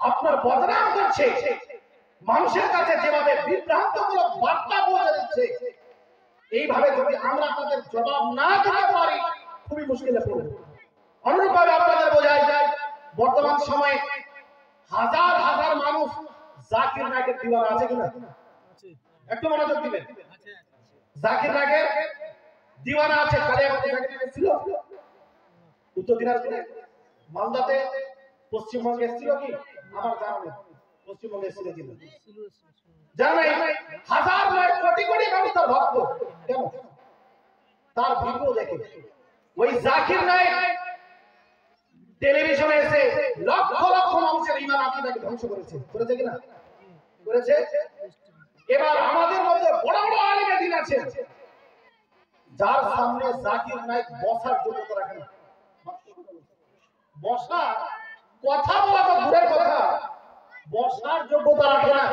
আপনার বদনাম করছে, মানুষের কাছে যেভাবে বিভ্রান্তমূলক বার্তা পৌঁছে দিচ্ছে, এইভাবে যদি আমরা তাদের জবাব না দিতে পারি খুবই মুশকিলে পড়ব। অনুরূপভাবে আপনাদের বোঝাই যায়, বর্তমান সময়ে হাজার হাজার মানুষ জাকির নায়কের দিওয়ানা আছে কিনা? একটু মনোযোগ দিবেন। জাকির নায়কের দিওয়ানা আছে। কালিয়াগঞ্জে জাকির নায়ক ছিল, উত্তর দিনাজপুরে, মালদাতে, পশ্চিমবঙ্গে ছিল কি আমার জানা নেই। পশ্চিমবঙ্গে ছিল কিনা জানা নেই। হাজার নয় কোটি কোটি মানুষ তার ভক্ত। কেন? তার ভিডিও দেখে। ওই জাকির নায়ক টেলিভিশনে এসে লক্ষ লক্ষ মানুষের ঈমান আকীদাকে ধ্বংস করেছে। করেছে কিনা? করেছে। এবার আমাদের মধ্যে বড় বড় আলেমে দ্বীন আছে, যার সামনে জাকির নায়ক বসার যোগ্যতা রাখে না। বসা, কথা বলা তো দূরের কথা, বসার যোগ্যতা রাখে না।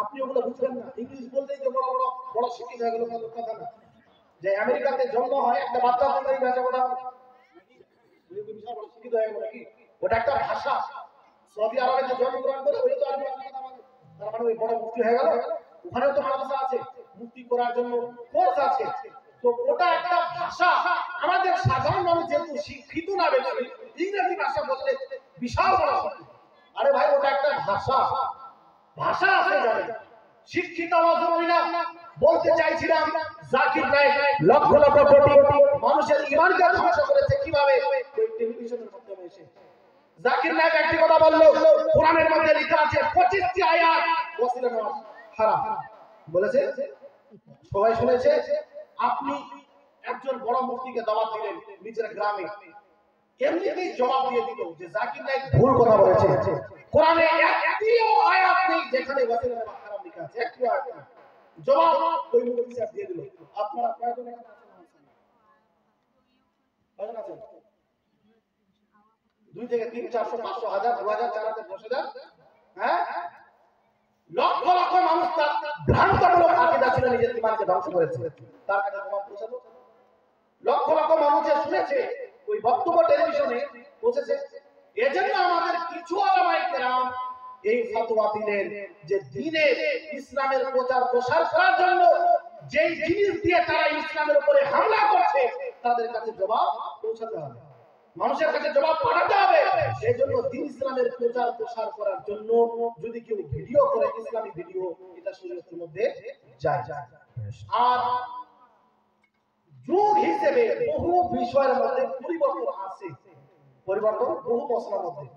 আপনি ওগুলো বুঝবেন না। ইংলিশ বলতেই যে বড় বড় বড় শিক্ষিত হয়ে গেল, কথা না। যে আমেরিকাতে জন্ম হয় একটা বাচ্চা তাই ভাষা কথা শিক্ষিত হয়ে গেল নাকি? ওটা একটা ভাষা। সৌদি আরবে যে জন্মগ্রহণ করে ওই তো আরবি ভাষা কথা বলে, তার মানে ওই বড় মুফতি হয়ে গেল। ওখানেও তো মাদ্রাসা আছে, মুফতি করার জন্য কোর্স আছে। তো ওটা একটা ভাষা। আমাদের সাধারণ মানুষ যেহেতু শিক্ষিত না, বেশি ইংরেজি ভাষা বললে বিশাল বড় কথা। আরে ভাই, ওটা একটা ভাষা। ভাষা আছে জানে, শিক্ষিত হওয়া জরুরি না। বলতে চাইছিলাম, জাকির নায়ক লক্ষ লক্ষ কোটি মানুষের ঈমানকে ধ্বংস করেছে কিভাবে? ওই টেলিভিশনের মাধ্যমে এসে জাকির নায়ক একটি কথা বললো, কোরআনের মধ্যে লেখা আছে 25টি আয়াত ওয়াসিলা নেওয়া হারাম বলেছে। সবাই শুনেছে। আপনি একজন বড় মুফতিকে দাওয়াত দিলেন নিজের গ্রামে, এমনিতেই জবাব দিয়ে দিল যে জাকির নায়ক ভুল কথা বলেছে। কোরআনে একটিও আয়াত নেই যেখানে ওয়াসিলা নেওয়া হারাম লেখা আছে, একটি আয়াত নেই। জবাব ওই মুফতি সাহেব দিয়ে দিল। আপনারা কয়জন এখানে আছেন? কয়জন আছেন? 2 থেকে 3, 400, 500, 1000, 2000, 4000, 10000, হ্যাঁ, লক্ষ লক্ষ মানুষ তার ভ্রান্তমূলক আকীদা ছিল, নিজের ঈমানকে ধ্বংস করেছে। তার কাছে জবাব পৌঁছালো। লক্ষ লক্ষ মানুষ শুনেছে, ওই বক্তব্য টেলিভিশনে পৌঁছেছে। এজন্য আমাদের কিছু উলামায়ে কেরাম এই ফতোয়া দিলেন যে দ্বীনের ইসলামের প্রচার প্রসার করার জন্য যেই জিনিস দিয়ে তারা ইসলামের উপরে হামলা করছে, তাদের কাছে জবাব পৌঁছাতে হবে, মানুষের কাছে জবাব পাঠাতে হবে। সেই জন্য দ্বীন ইসলামের প্রচার প্রসার করার জন্য যদি কেউ ভিডিও করে, ইসলামী ভিডিও, এটা শরীয়তের মধ্যে যায়। আর যুগ হিসেবে বহু বিষয়ের মধ্যে পরিবর্তন আছে, পরিবর্তন বহু মশলার মধ্যে।